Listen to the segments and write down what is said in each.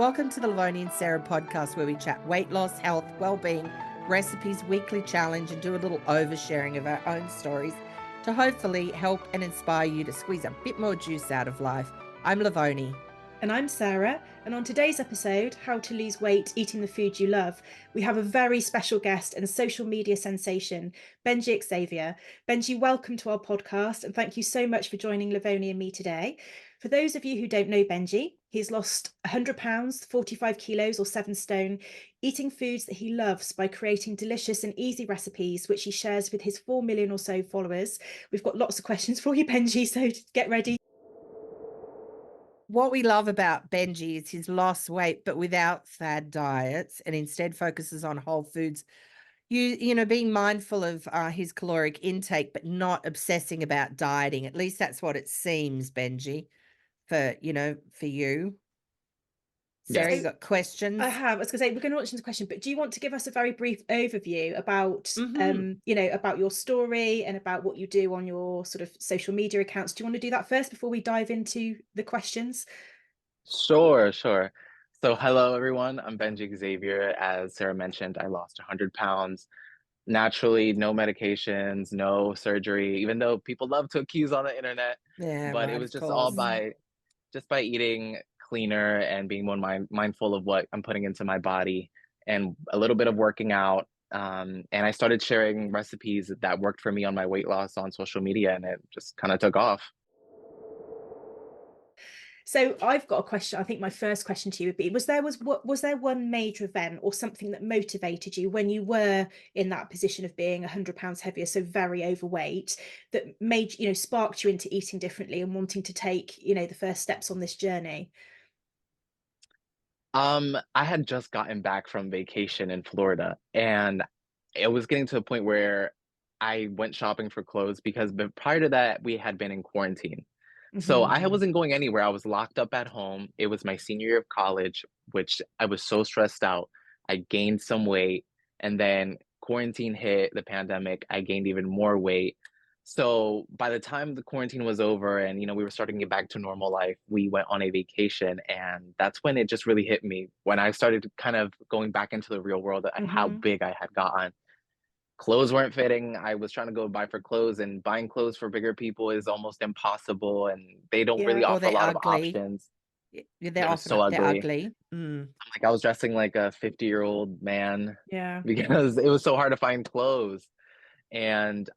Welcome to the Lovoni and Sarah podcast, where we chat weight loss, health, well-being, recipes, weekly challenge, and do a little oversharing of our own stories to hopefully help and inspire you to squeeze a bit more juice out of life. I'm Lovoni. And I'm Sarah, and on today's episode, How to Lose Weight Eating the Food You Love, we have a very special guest and social media sensation, Benji Xavierr. Benji, welcome to our podcast, and thank you so much for joining Lovoni and me today. For those of you who don't know Benji, he's lost 100 pounds, 45 kilos or 7 stone, eating foods that he loves by creating delicious and easy recipes, which he shares with his 4 million or so followers. We've got lots of questions for you, Benji, so get ready. What we love about Benji is he's lost weight, but without fad diets, and instead focuses on whole foods. You know, being mindful of his caloric intake, but not obsessing about dieting. At least that's what it seems, Benji, for you. Sarah, Yes. you got questions? I have. I was going to say, we're going to launch into the question, but do you want to give us a very brief overview about, about your story and about what you do on your sort of social media accounts? Do you want to do that first before we dive into the questions? Sure. So hello, everyone. I'm Benji Xavierr. As Sarah mentioned, I lost 100 pounds naturally, no medications, no surgery, even though people love to accuse on the internet. Yeah, but right, it was of just all course. by eating cleaner and being more mindful of what I'm putting into my body and a little bit of working out. And I started sharing recipes that worked for me on my weight loss on social media, and it just kind of took off. So I've got a question. I think my first question to you would be, was there one major event or something that motivated you when you were in that position of being 100 pounds heavier, so very overweight, that made, sparked you into eating differently and wanting to take, the first steps on this journey? I had just gotten back from vacation in Florida, and it was getting to a point where I went shopping for clothes because prior to that, we had been in quarantine. So I wasn't going anywhere. I was locked up at home. It was my senior year of college, which I was so stressed out. I gained some weight, and then quarantine hit, the pandemic, I gained even more weight. So by the time the quarantine was over and we were starting to get back to normal life, we went on a vacation, and that's when it just really hit me when I started kind of going back into the real world at how big I had gotten. Clothes weren't fitting. I was trying to go buy for clothes, and buying clothes for bigger people is almost impossible, and they don't really Or offer a they're lot of ugly. options. They're So ugly. ugly. Like I was dressing like a 50-year-old man Yeah. because it was so hard to find clothes. And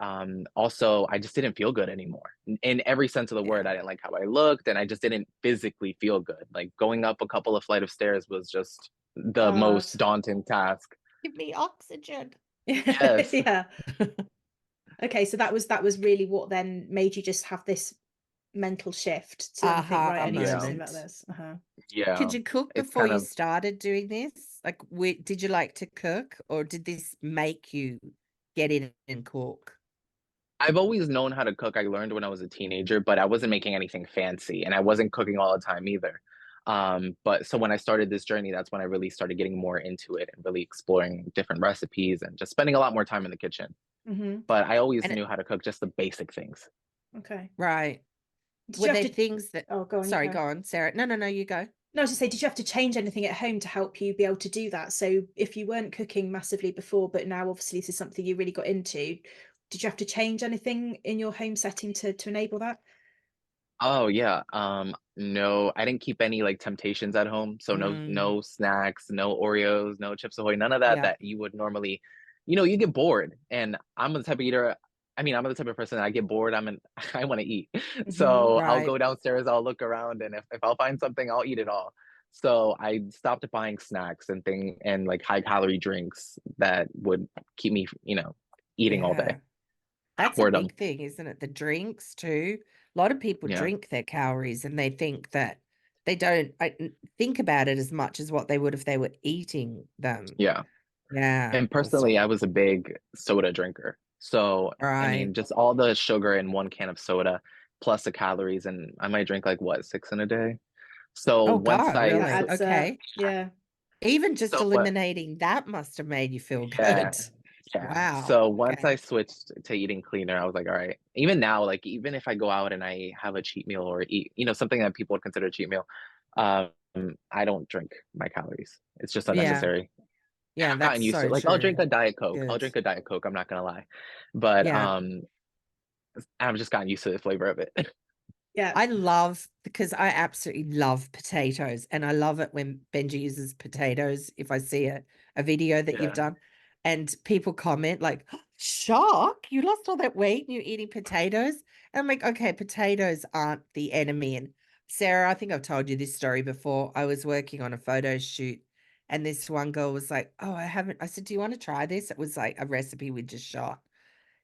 also, I just didn't feel good anymore. In every sense of the word, I didn't like how I looked, and I just didn't physically feel good. Like going up a couple of flight of stairs was just the most daunting task. Give me oxygen. Yes. Yeah. Okay, so that was really what then made you just have this mental shift to then think, right, I need to do something about this. Yeah. Did you cook before you started doing this? Like, did you like to cook, or did this make you get in and cook? I've always known how to cook. I learned when I was a teenager, but I wasn't making anything fancy, and I wasn't cooking all the time either. But so when I started this journey, that's when I really started getting more into it and really exploring different recipes and just spending a lot more time in the kitchen. But I always knew how to cook, just the basic things. Okay. Right. Were there things that... Oh, go on. Sorry, go on, Sarah. No, you go. No, I was just say, did you have to change anything at home to help you be able to do that? So if you weren't cooking massively before, but now obviously this is something you really got into, did you have to change anything in your home setting to enable that? Oh yeah. No, I didn't keep any like temptations at home. So no snacks, no Oreos, no Chips Ahoy, none of that you would normally, you get bored. And I'm the type of eater. I mean, I'm the type of person that I get bored. I want to eat. So I'll go downstairs, I'll look around, and if I'll find something, I'll eat it all. So I stopped buying snacks and like high calorie drinks that would keep me, eating all day. That's a big thing, isn't it? The drinks too. A lot of people drink their calories, and they think that they don't think about it as much as what they would if they were eating them. Yeah. And personally, I was a big soda drinker. So, I mean, just all the sugar in one can of soda plus the calories, and I might drink like what, 6 in a day. So really? Okay. Yeah. Even just eliminating that must have made you feel good. Yeah. Wow. So once I switched to eating cleaner, I was like, all right, even now, like even if I go out and I have a cheat meal or eat, something that people would consider a cheat meal, I don't drink my calories. It's just Yeah. unnecessary. Yeah, I've gotten that's used to so it. Like, I'll true. drink a Diet Coke. I'll Good. drink a Diet Coke, I'm not gonna lie. But, Yeah. I've just gotten used to the flavor of it. Yeah. I love, because I absolutely love potatoes, and I love it when Benji uses potatoes. If I see a video that you've Yeah. done and people comment like, shock, you lost all that weight and you're eating potatoes. And I'm like, okay, potatoes aren't the enemy. And Sarah, I think I've told you this story before. I was working on a photo shoot and this one girl was like, oh, I said, do you want to try this? It was like a recipe we just shot.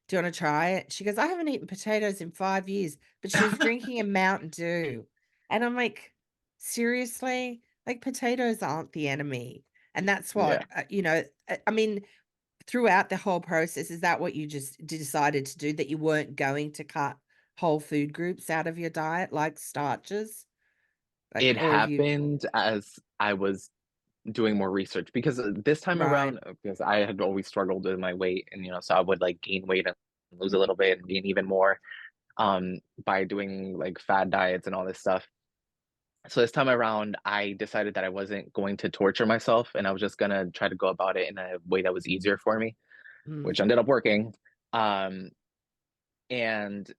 Do you want to try it? She goes, I haven't eaten potatoes in 5 years, but she was drinking a Mountain Dew. And I'm like, seriously? Like, potatoes aren't the enemy. And that's Yeah. what, I mean, throughout the whole process, is that what you just decided to do, that you weren't going to cut whole food groups out of your diet, like starches? Like, It or you, happened as I was doing more research because this time right. around, because I had always struggled with my weight and, so I would like gain weight and lose a little bit and gain even more by doing like fad diets and all this stuff. So this time around, I decided that I wasn't going to torture myself and I was just gonna try to go about it in a way that was easier for me, Mm, which ended up working. Um, and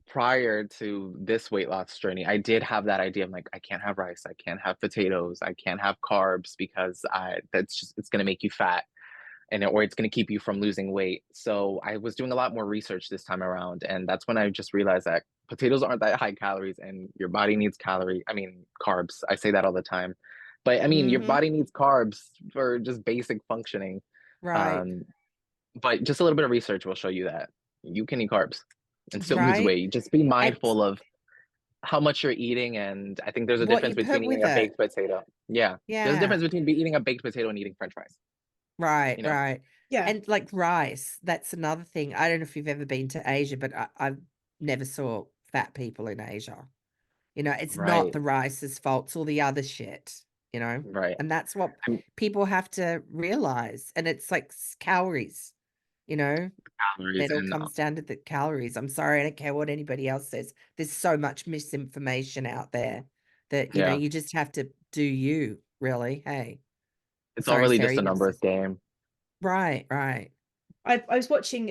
prior to this weight loss journey, I did have that idea of like, I can't have rice, I can't have potatoes, I can't have carbs because it's gonna make you fat or it's going to keep you from losing weight. So I was doing a lot more research this time around, and that's when I just realized that potatoes aren't that high calories, and your body needs carbs. I say that all the time, but I mean your mm-hmm, body needs carbs for just basic functioning. right. Um, but just a little bit of research will show you that you can eat carbs and still lose Right. weight. Just be And mindful of how much you're eating, and I think there's a what difference you between put eating with a it. baked potato. Yeah, there's a Yeah. difference between eating a baked potato and eating French fries. Right, You know, right. Yeah. And like rice, that's another thing. I don't know if you've ever been to Asia, but I never saw fat people in Asia. It's not right, the rice's fault, it's all the other shit, you know? right. And that's what I'm people have to realize. And it's like calories, you know? calories It all and comes down to the calories. I'm sorry, I don't care what anybody else says. There's so much misinformation out there that, yeah, you just have to do you, really. Hey, it's all sorry, really Sarah, just you a going to say numbers something? game. Right, right. I was watching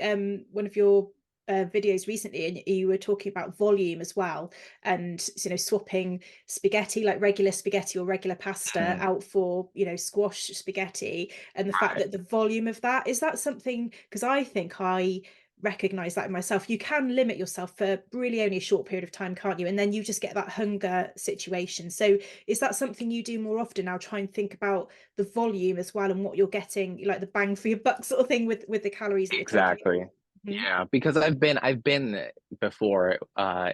one of your videos recently, and you were talking about volume as well, and swapping spaghetti, like regular spaghetti or regular pasta, Mhm. out for squash spaghetti, and the fact Right. that the volume of that, is that something, because I think I recognize that in myself. You can limit yourself for really only a short period of time, can't you? And then you just get that hunger situation. So is that something you do more often now, try and think about the volume as well and what you're getting, like the bang for your buck sort of thing, with the calories that you're taking? Exactly. Mhm. Yeah, because I've been before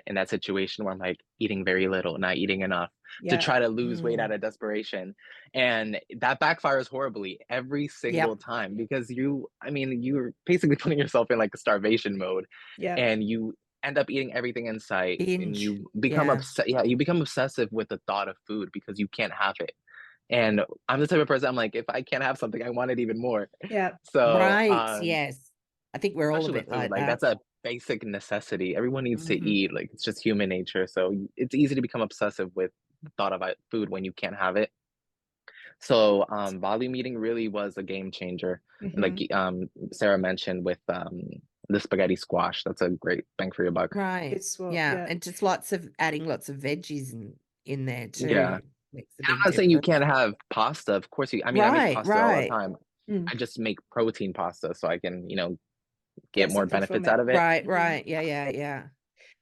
in that situation where I'm like eating very little, not eating enough to Yeah. try to lose weight Mm. out of desperation. And that backfires horribly every single Yep. time because you're basically putting yourself in like a starvation mode Yeah. and you end up eating everything in sight and Binge. you become Yeah. upset. Yeah, you become obsessive with the thought of food because you can't have it. And I'm the type of person I'm like, if I can't have something, I want it even more. Yeah. So, Right. Yes. I think we're all a especially bit with food, like like that. that's a basic necessity. Everyone needs to Hmm. eat. Like it's just human nature. So it's easy to become obsessive with the thought of food when you can't have it. So volume eating really was a game changer. And like Hmm. Sarah mentioned with the spaghetti squash, that's a great bang for your buck. Right. Good swap. Yeah. Yeah. And just adding lots of veggies in there Yeah. too makes a And I'm big not saying you difference. can't have pasta. Of course I make Right. pasta all the Right. time. Mm. I just make protein pasta so I can, get Get more something from benefits it. out of it. Right. Mhm. Right. Yeah. Yeah. Yeah. Do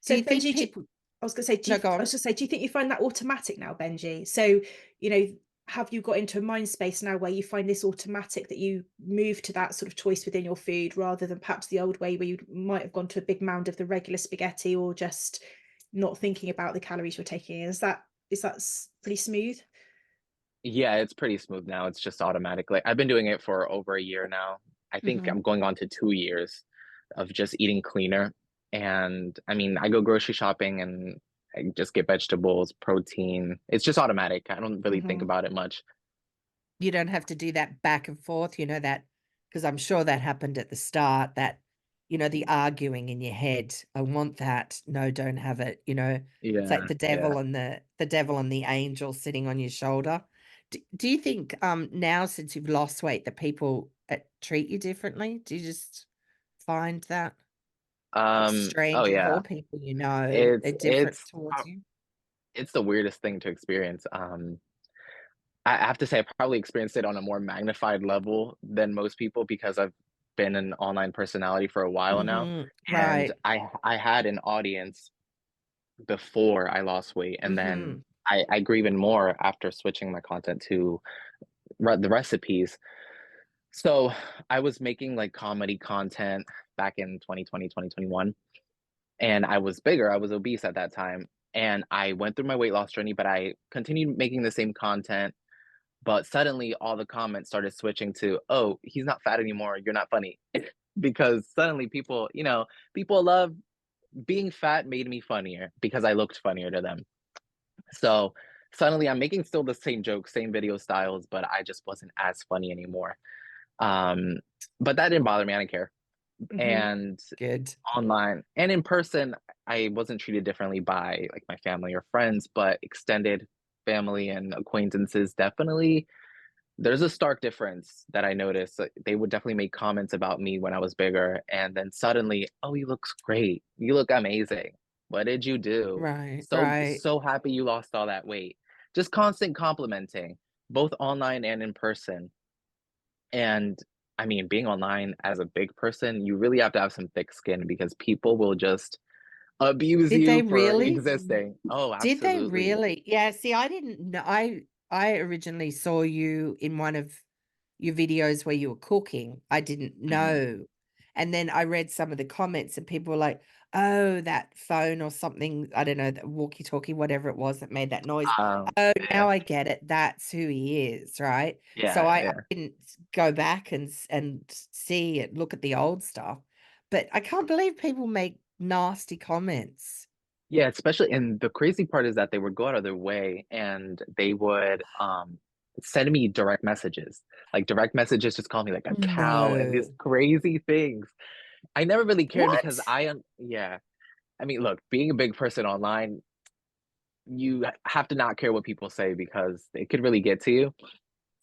So you think Benji, people, I was going to say, no, go I on. was just say, do you think you find that automatic now, Benji? So, you know, have you got into a mind space now where you find this automatic, that you move to that sort of choice within your food rather than perhaps the old way where you might have gone to a big mound of the regular spaghetti or just not thinking about the calories you're taking in? Is that pretty smooth? Yeah, it's pretty smooth now. It's just automatic. Like I've been doing it for over a year now. I think Hmm. I'm going on to 2 years of just eating cleaner. And I go grocery shopping and I just get vegetables, protein. It's just automatic. I don't really think Hmm. about it much. You don't have to do that back and forth, that, because I'm sure that happened at the start, that, you know, the arguing in your head. I want that. No, don't have it. You know, it's like Yeah, the devil and the devil and the angel sitting on your shoulder. Do you think now, since you've lost weight, that people treat you differently? Do you just find that, like, oh strangers yeah. or people you know It's are different it's towards you? it's the weirdest thing to experience. I have to say I probably experienced it on a more magnified level than most people because I've been an online personality for a while now, and Right. I had an audience before I lost weight, and then Mm-hmm. I grew even more after switching my content to the recipes. So I was making like comedy content back in 2020, 2021, and I was bigger. I was obese at that time, and I went through my weight loss journey, but I continued making the same content. But suddenly all the comments started switching to, "Oh, he's not fat anymore. You're not funny." Because suddenly people, people love being fat made me funnier because I looked funnier to them. So suddenly I'm making still the same jokes, same video styles, but I just wasn't as funny anymore. Um, but that didn't bother me. I didn't care. Hmm. And Good. online and in person, I wasn't treated differently by like my family or friends, but extended family and acquaintances definitely. There's a stark difference that I noticed. Like, they would definitely make comments about me when I was bigger, and then suddenly, "Oh, you looks great. You look amazing. What did you do? Right. Right. So happy you lost all that weight." Just constant complimenting, both online and in person. And I mean, being online as a big person, you really have to have some thick skin because people will just abuse Did they you for really? existing. Oh, Did they absolutely. really? Yeah, see, I didn't know. I originally saw you in one of your videos where you were cooking. I didn't Mhm. know. And then I read some of the comments and people were like, "Oh, that phone or something, I don't know, that walkie-talkie, whatever it was that made that noise. Oh, Yeah, now I get it. That's who he is, right?" So yeah, I yeah. didn't go back and see it, look at the old stuff. But I can't believe people make nasty comments. Yeah, especially and the crazy part is that they would go out of their way and they would send me direct messages. Like direct messages just call me like a cow and these No. crazy things. I never really cared because What? yeah. I mean, look, being a big person online, you have to not care what people say because it could really get to you.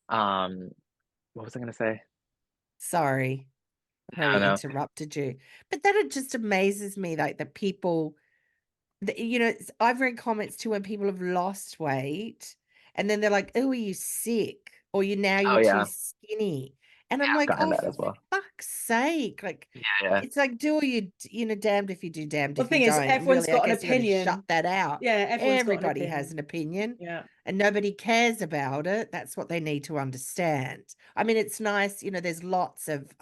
Um, what was I gonna say? Sorry, I I don't probably know. interrupted you. But then it just amazes me, like, the people you know, I've read comments too when people have lost weight and then they're like, "Oh, are you sick?" Or Oh you're too yeah. skinny. And I'm Yeah, I've like, gotten "Oh, that for as well. fuck's sake." Like, Yeah, yeah. it's like, do you know, damned if you do, damned Well, the if you thing is, don't. And everyone's really, I got an guess you got to shut opinion. that out. Yeah, everyone's got an Everybody has opinion. an opinion Yeah. and nobody cares about it. That's what they need to understand. I mean, it's nice, you know, there's lots of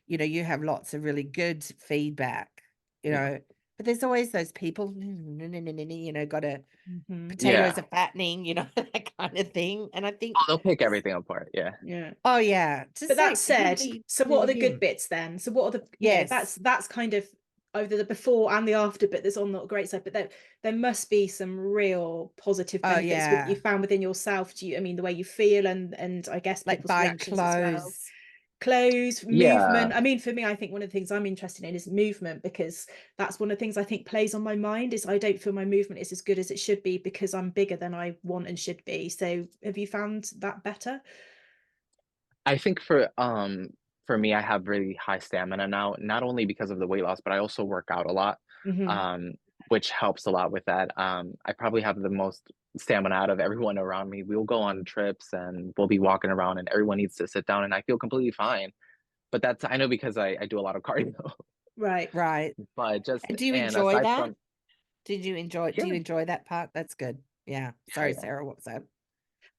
you know, you have lots of really good feedback, you Yeah. know, but there's always those people, you know, gotta Hmm. potatoes Yeah. are fattening, you know, that kind of thing. And I Oh, think, they'll pick everything apart. Yeah. Yeah. oh yeah, But just that like who said, needs so to what are the good win? bits then? So what are the, Yes. that's kind of over the before and the after, but there's on the great side, but there must be some real positive Oh benefits with you yeah. found within yourself. Do you, I mean, the way you feel and I guess Like people's buying reactions as well. clothes. Clothes, Yeah. movement. I mean, for me, I think one of the things I'm interested in is movement because that's one of the things I think plays on my mind is I don't feel my movement is as good as it should be because I'm bigger than I want and should be. So have you found that better? I think for me, I have really high stamina now, not only because of the weight loss, but I also work out a lot, Hmm. um, which helps a lot with that. I probably have the most stamina out of everyone around me. We'll go on trips and we'll be walking around and everyone needs to sit down and I feel completely fine. But that's I know because I do a lot of cardio. Right. Right. But just And do you and enjoy aside that? from Do you yeah, enjoy that part? That's good. Yeah. yeah, Sorry, yeah. Sarah, what was that? Well,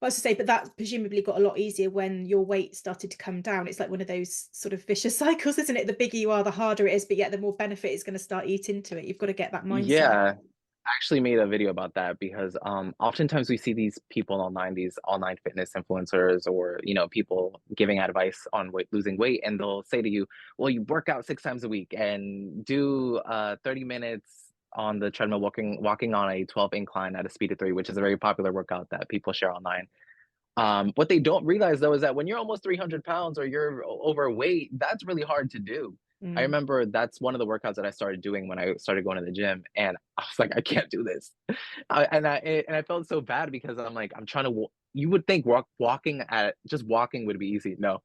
I was to say, but that presumably got a lot easier when your weight started to come down. It's like one of those sort of vicious cycles, isn't it? The bigger you are, the harder it is, but yet the more benefit is going to start eating into it. You've got to get that mindset. Yeah. I actually made a video about that because oftentimes we see these people online, these online fitness influencers or people giving advice on losing weight, and they'll say to you, well, you work out 6 times a week and do 30 minutes on the treadmill walking on a 12 incline at a speed of 3, which is a very popular workout that people share online. What they don't realize though is that when you're almost 300 pounds or you're overweight, that's really hard to do. I Mm. remember that's one of the workouts that I started doing when I started going to the gym, and I was like, I can't do this. I felt so bad because I'm like, I'm trying to. You would think walking would be easy. No,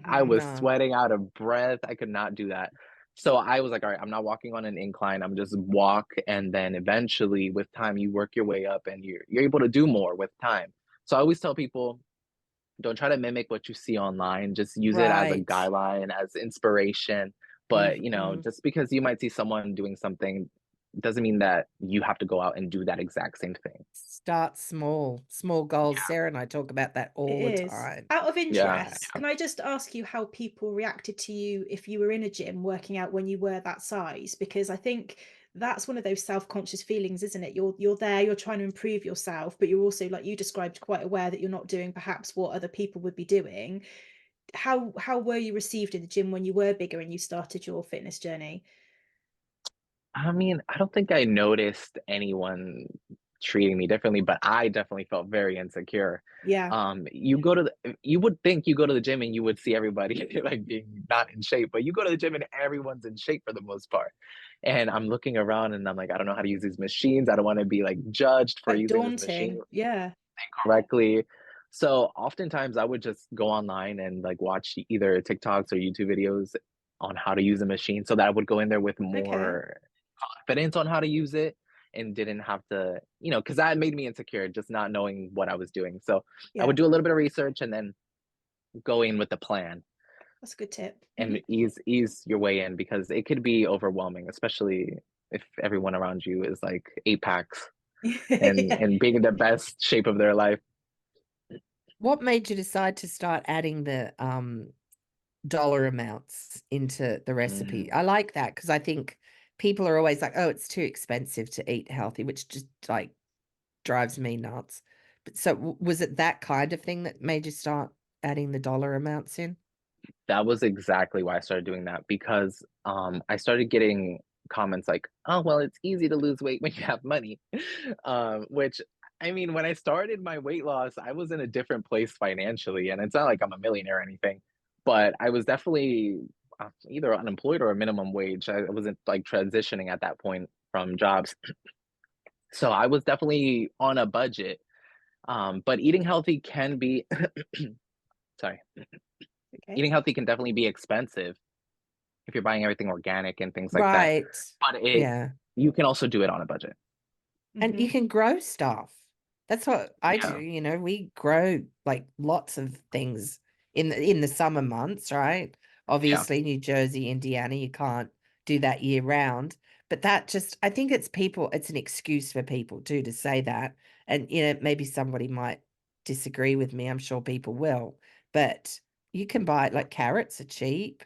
I was No. sweating out of breath. I could not do that. So I was like, all right, I'm not walking on an incline. I'm just walk, and then eventually, with time, you work your way up, and you're able to do more with time. So I always tell people, don't try to mimic what you see online. Just use it as a Right. guideline, as inspiration. But Mhm. just because you might see someone doing something doesn't mean that you have to go out and do that exact same thing. Start small. Small goals. Sarah and I talk about that It all the is. time. Out of Yeah. interest, can I just ask you how people reacted to you if you were in a gym working out when you were that size? Because I think that's one of those self-conscious feelings, isn't it? You're there, you're trying to improve yourself, but you're also, like you described, quite aware that you're not doing perhaps what other people would be doing. How were you received in the gym when you were bigger and you started your fitness journey? I mean, I don't think I noticed anyone treating me differently, but I definitely felt very insecure. Yeah. You would think you go to the gym and you would see everybody like being not in shape, but you go to the gym and everyone's in shape for the most part. And I'm looking around and I'm like, I don't know how to use these machines. I don't want to be like judged for Quite using this machine daunting. Yeah. correctly. So oftentimes I would just go online and like watch either TikToks or YouTube videos on how to use a machine so that I would go in there with Okay. more confidence on how to use it and didn't have to, because that made me insecure, just not knowing what I was doing. So I would Yeah. do a little bit of research and then go in with the plan That's a good tip. and ease your way in because it could be overwhelming, especially if everyone around you is like 8 packs and Yeah. being in the best shape of their life. What made you decide to start adding the dollar amounts into the Mm. recipe? I like that because I think people are always like, oh, it's too expensive to eat healthy, which just like drives me nuts. But so was it that kind of thing that made you start adding the dollar amounts in? That was exactly why I started doing that because I started getting comments like, "Oh, well, it's easy to lose weight when you have money," which I mean, when I started my weight loss, I was in a different place financially, and it's not like I'm a millionaire or anything, but I was definitely either unemployed or a minimum wage. I wasn't like transitioning at that point from jobs, so I was definitely on a budget. But eating healthy can be, sorry, Okay. eating healthy can definitely be expensive if you're buying everything organic and things like that. Right. But Yeah. you can also do it on a budget. And you Hmm. can grow stuff. That's what I do, Yeah. we grow like lots of things in the summer months, right? Yeah. Obviously, New Jersey, Indiana, you can't do that year round. But that just I think it's an excuse for people too to say that. And maybe somebody might disagree with me. I'm sure people will. But you can buy like carrots are cheap,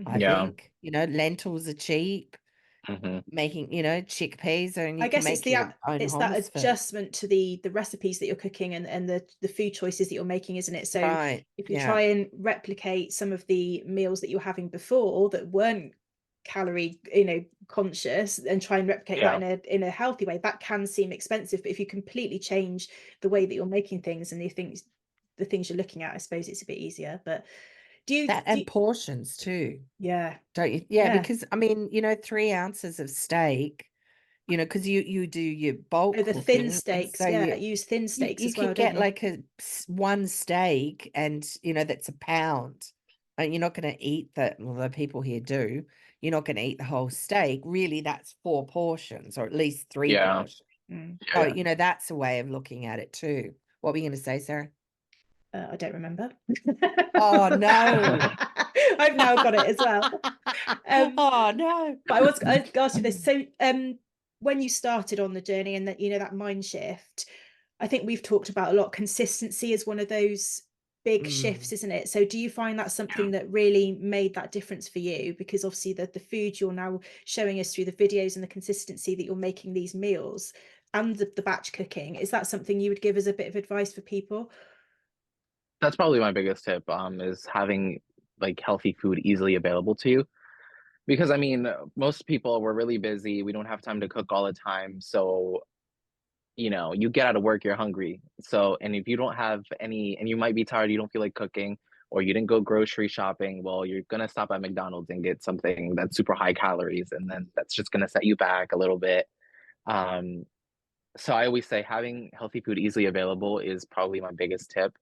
I Hmm. Yeah. think. Lentils are cheap. Hmm. Making, chickpeas, and I you can guess it's make your own it's that hummus for. adjustment to the recipes that you're cooking and the food choices that you're making, isn't it? So Right. if you Yeah. try and replicate some of the meals that you were having before that weren't calorie, conscious, and try and replicate that Yeah. in a healthy way, that can seem expensive. But if you completely change the way that you're making things and the things you're looking at, I suppose it's a bit easier. But do you That and portions too, yeah, don't you? Yeah, yeah. because I mean, 3 ounces of steak, because you do your Oh, bulk the thin cooking, and steaks, so yeah. you Use thin you steaks you as well, can don't get you? like one steak, and that's a pound, and you're not going to eat that. Well, the people here do. You're not going to eat the whole steak. Really, that's 4 portions, or at least three Yeah. portions. Mm. So, Yeah. that's a way of looking at it too. What were you going to say, Sarah? I don't remember. Oh no. I've now got it as well. Oh no. But I asked you this. So when you started on the journey and that that mind shift, I think we've talked about a lot. Consistency is one of those big shifts, Mm. isn't it? So do you find that's something that really made that difference for you? Because obviously the food you're now showing us through the videos and the consistency that you're making these meals and the batch cooking, is that something you would give as a bit of advice for people? That's probably my biggest tip, is having like healthy food easily available to you. Because I mean, most people we're really busy. We don't have time to cook all the time. So, you get out of work, you're hungry. So, and if you don't have any, and you might be tired, you don't feel like cooking, or you didn't go grocery shopping, well, you're gonna stop at McDonald's and get something that's super high calories, and then that's just gonna set you back a little bit. Um, so I always say having healthy food easily available is probably my biggest tip.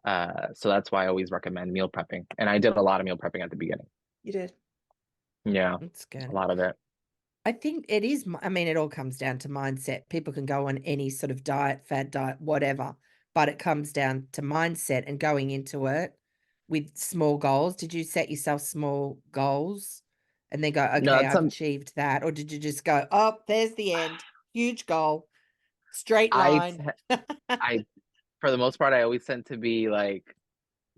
So that's why I always recommend meal prepping. And I did a lot of meal prepping at the beginning. You did. Yeah, That's a good. lot of it. I think it is, I mean, it all comes down to mindset. People can go on any sort of diet, fad diet, whatever, but it comes down to mindset and going into it with small goals. Did you set yourself small goals and then go, No, okay, that's I've some achieved that? Or did you just go, oh, there's the end, huge goal, straight I line? I for the most part I always tend to be like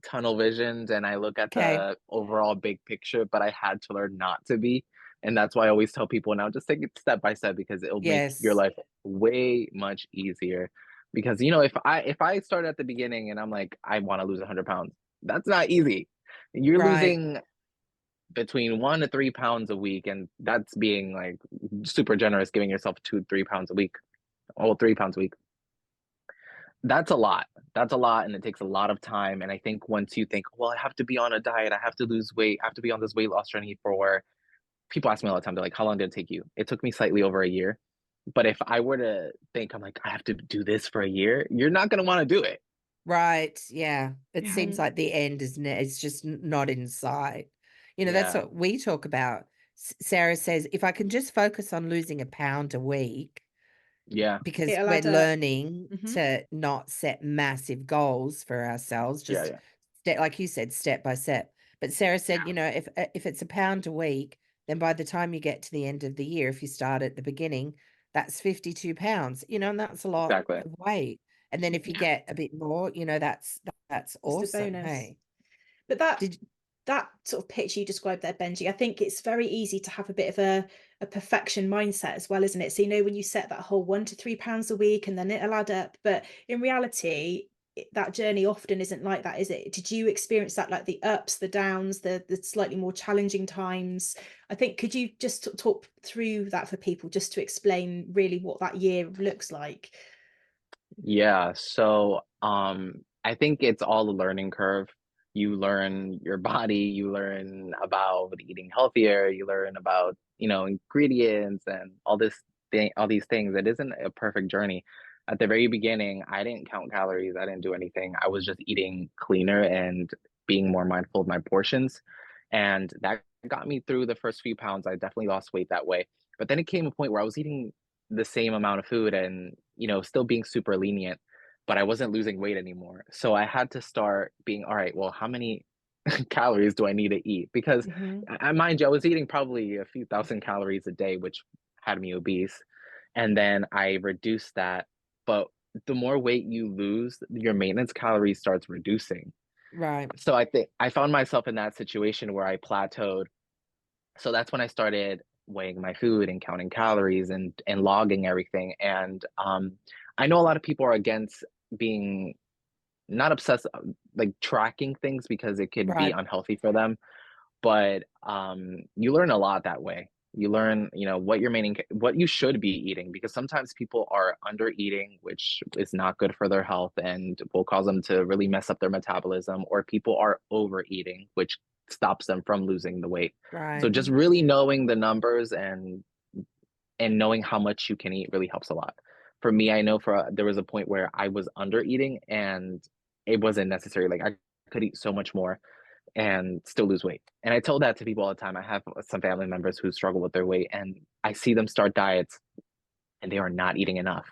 tunnel visioned and I look at Okay. the overall big picture, but I had to learn not to be. And that's why I always tell people now just take it step by step because it'll make your Yes. life way much easier. Because you know, if I start at the beginning and I'm like, I want to lose 100 pounds, that's not easy. You're Right. losing between 1 to 3 pounds a week, and that's being like super generous, giving yourself 2 3 pounds a week, or 3 pounds a week. That's a lot. That's a lot, and it takes a lot of time. And I think once you think, well, I have to be on a diet, I have to lose weight, I have to be on this weight loss journey for, people ask me all the time, they're like, how long did it take you? It took me slightly over a year. But if I were to think, I'm like, I have to do this for a year, you're not going to want to do it. Right. Yeah. It seems Mhm. like the end, isn't it? It's just not in sight. That's Yeah. what we talk about. Sarah says, if I can just focus on losing a pound a week, Yeah. because It'll we're add up. learning Mhm. to not set massive goals for ourselves, Yeah. just Yeah. like you said, step by step. But Sarah said, if it's a pound a week, then by the time you get to the end of the year, if you start at the beginning, that's 52 pounds, and that's a lot Exactly. of weight. And then if you Yeah. get a bit more, that's Just a awesome. bonus. Hey, But that did that sort of picture you described there, Benji, I think it's very easy to have a bit of a perfection mindset as well, isn't it? So when you set that whole 1 to 3 pounds a week and then it'll add up. But in reality, that journey often isn't like that, is it? Did you experience that, like the ups, the downs, the slightly more challenging times? I think, could you just talk through that for people, just to explain really what that year looks like? Yeah, so I think it's all a learning curve. You learn your body, you learn about eating healthier, you learn about, ingredients and all these things. It isn't a perfect journey. At the very beginning, I didn't count calories, I didn't do anything. I was just eating cleaner and being more mindful of my portions. And that got me through the first few pounds. I definitely lost weight that way. But then it came a point where I was eating the same amount of food and still being super lenient, but I wasn't losing weight anymore. So I had to start being, all right, well, how many calories do I need to eat? Because Hmm. mind you, I was eating probably a few thousand calories a day, which had me obese. And then I reduced that. But the more weight you lose, your maintenance calories starts reducing. right, So I think I found myself in that situation where I plateaued. So that's when I started weighing my food and counting calories and logging everything. And I know a lot of people are against being not obsessed, like tracking things because it could be right, unhealthy for them. But you learn a lot that way. You learn, what you're meaning, what you should be eating, because sometimes people are under eating, which is not good for their health and will cause them to really mess up their metabolism, or people are overeating, which stops them from losing the weight. So right. just really knowing the numbers and knowing how much you can eat really helps a lot. For me, I know there was a point where I was under eating and it wasn't necessary. Like I could eat so much more and still lose weight. And I told that to people all the time. I have some family members who struggle with their weight, and I see them start diets and they are not eating enough.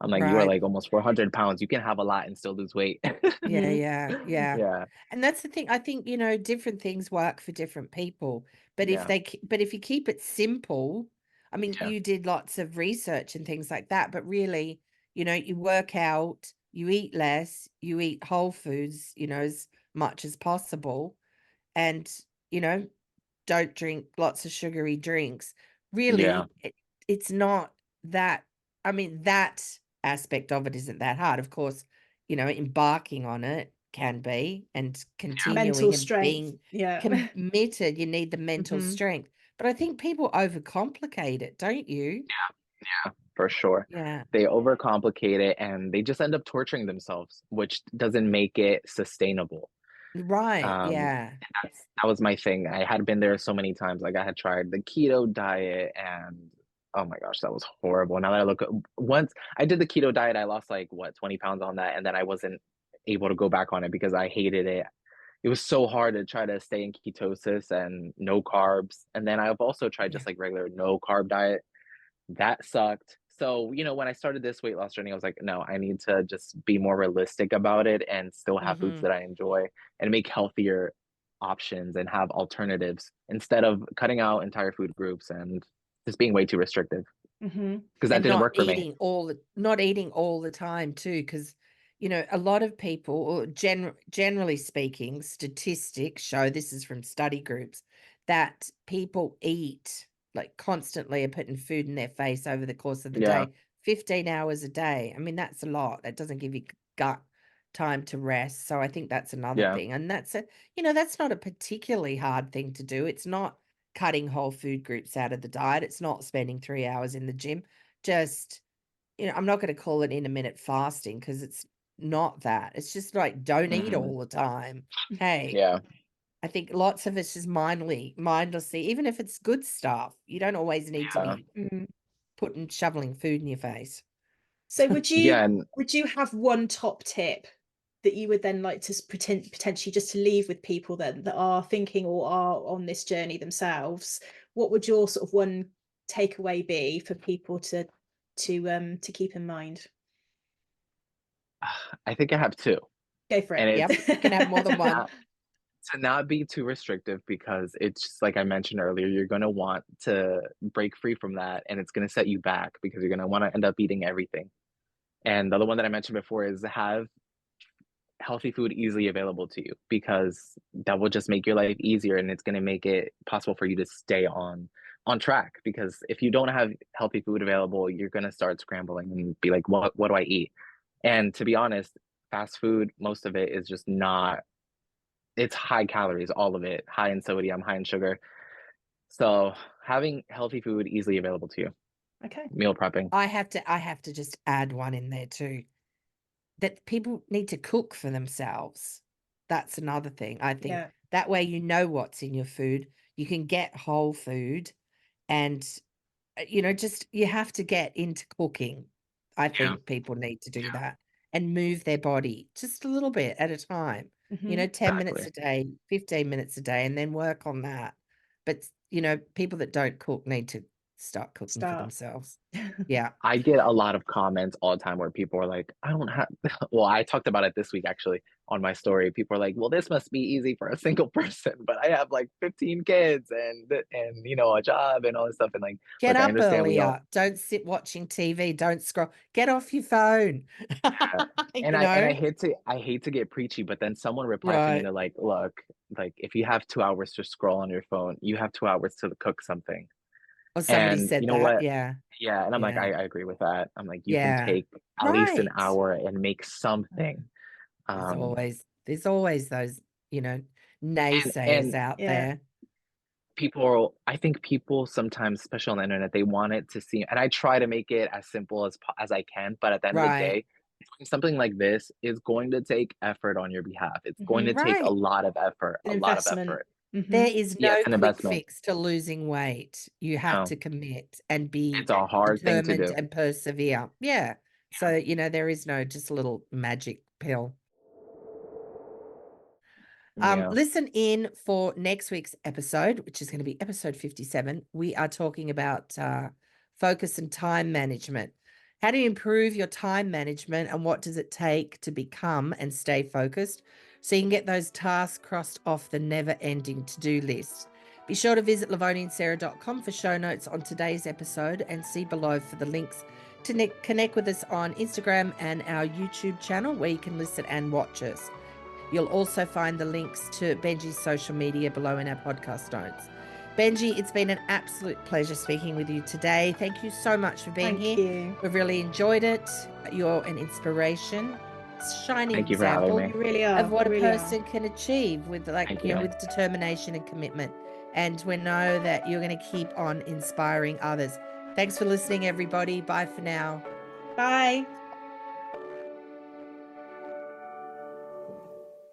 I'm like, you are Right. like almost 400 pounds. You can have a lot and still lose weight. Yeah, Hmm. yeah, yeah. Yeah, And that's the thing. I think, different things work for different people. But yeah, if you keep it simple, I mean, yeah, you did lots of research and things like that, but really, you work out, you eat less, you eat whole foods, as much as possible, and, you know, don't drink lots of sugary drinks. yeah, Really, it's not that, I mean, that aspect of it isn't that hard. Of course, embarking on it can be, and Mental continuing and strength. being Yeah. committed, you need the mental Hmm. strength. But I think people overcomplicate it, don't you? yeah, for sure. Yeah. They overcomplicate it and they just end up torturing themselves, which doesn't make it sustainable. Right. Um, Yeah. that was my thing. I had been there so many times. Like I had tried the keto diet and oh my gosh, that was horrible. Now that I look at once I did the keto diet, I lost like what, 20 pounds on that, and then I wasn't able to go back on it because I hated it. It was so hard to try to stay in ketosis and no carbs. And then I've also tried Yeah. just like regular no carb diet. That sucked. So, when I started this weight loss journey, I was like, no, I need to just be more realistic about it and still have foods Hmm. that I enjoy and make healthier options and have alternatives instead of cutting out entire food groups and just being way too restrictive Mm-hmm. because that And didn't work for me. not eating all the time too, because a lot of people, or generally speaking, statistics show, this is from study groups, that people eat like constantly, are putting food in their face over the course of the Yeah. day, 15 hours a day. I mean, that's a lot. That doesn't give you gut time to rest. So I think that's another Yeah. thing. And that's not a particularly hard thing to do. It's not cutting whole food groups out of the diet. It's not spending 3 hours in the gym. Just, I'm not going to call it intermittent fasting, because it's not that. It's just like, don't eat Hmm. all the time. Hey, Yeah. I think lots of us just mindlessly, even if it's good stuff, you don't always need to Yeah. be shoveling food in your face. So would Yeah. you And would you have one top tip that you would then like to potentially just to leave with people then that are thinking or are on this journey themselves? What would your sort of one takeaway be for people to keep in mind? I think I have two. Go for And Yep, it's you can have more than one. not, to not be too restrictive because it's just like I mentioned earlier, you're going to want to break free from that and it's going to set you back because you're going to want to end up eating everything. And the other one that I mentioned before is have healthy food easily available to you because that will just make your life easier and it's going to make it possible for you to stay on track because if you don't have healthy food available, you're going to start scrambling and be like what do I eat? And to be honest, fast food, most of it is just not, it's high calories, all of it, high in sodium, high in sugar. So having healthy food easily available to you, Okay. meal prepping. I have to just add one in there too, that people need to cook for themselves. That's another thing. I think Yeah. that way what's in your food. You can get whole food, and just you have to get into cooking. I Yeah, think people need to do that and move their body just a little bit at a time. Mm-hmm. 10 minutes exactly. a day, 15 minutes a day, and then work on that. But, people that don't cook need to start cooking for Start. themselves. Yeah. I get a lot of comments all the time where people are like, I don't have, well, I talked about it this week actually on my story. People are like, well, this must be easy for a single person, but I have like 15 kids and a job and all this stuff. And like, Get look, I up understand we all, earlier. Don't sit watching TV. Don't scroll. Get off your phone. yeah. And You I know? hate to get preachy, but then someone replied to me Right. to like, look, like if you have 2 hours to scroll on your phone, you have 2 hours to cook something. Or somebody And you said know that. what? Yeah. Yeah, and I'm like, Yeah. I agree with that. I'm like, you can Yeah. take at least an Right. hour and make something. There's Um, always there's always those, naysayers and out Yeah. there. I think people sometimes, especially on the internet, they want it to seem, and I try to make it as simple as I can, but at the end of the Right. day, something like this is going to take effort on your behalf. It's going Mm-hmm. to take Right. An a lot of investment. effort. Mm-hmm. There is Yeah, no it's an quick investment. fix to losing weight. You have No, to commit and be it's a hard thing to determined do. and persevere. Yeah. So, there is no just a little magic pill. Yeah. Listen in for next week's episode, which is going to be episode 57. We are talking about focus and time management. How do you improve your time management, and what does it take to become and stay focused so you can get those tasks crossed off the never-ending to-do list? Be sure to visit lovoniandsarah.com for show notes on today's episode, and see below for the links to connect with us on Instagram and our YouTube channel, where you can listen and watch us. You'll also find the links to Benji's social media below in our podcast notes. Benji, it's been an absolute pleasure speaking with you today. Thank you so much for being Thank here. you. We've really enjoyed it. You're an inspiration, shining Thank you for having example me. You really are. of what You a really person can achieve with, Thank you. with determination and commitment. And we know that you're going to keep on inspiring others. Thanks for listening, everybody. Bye for now. are. Bye.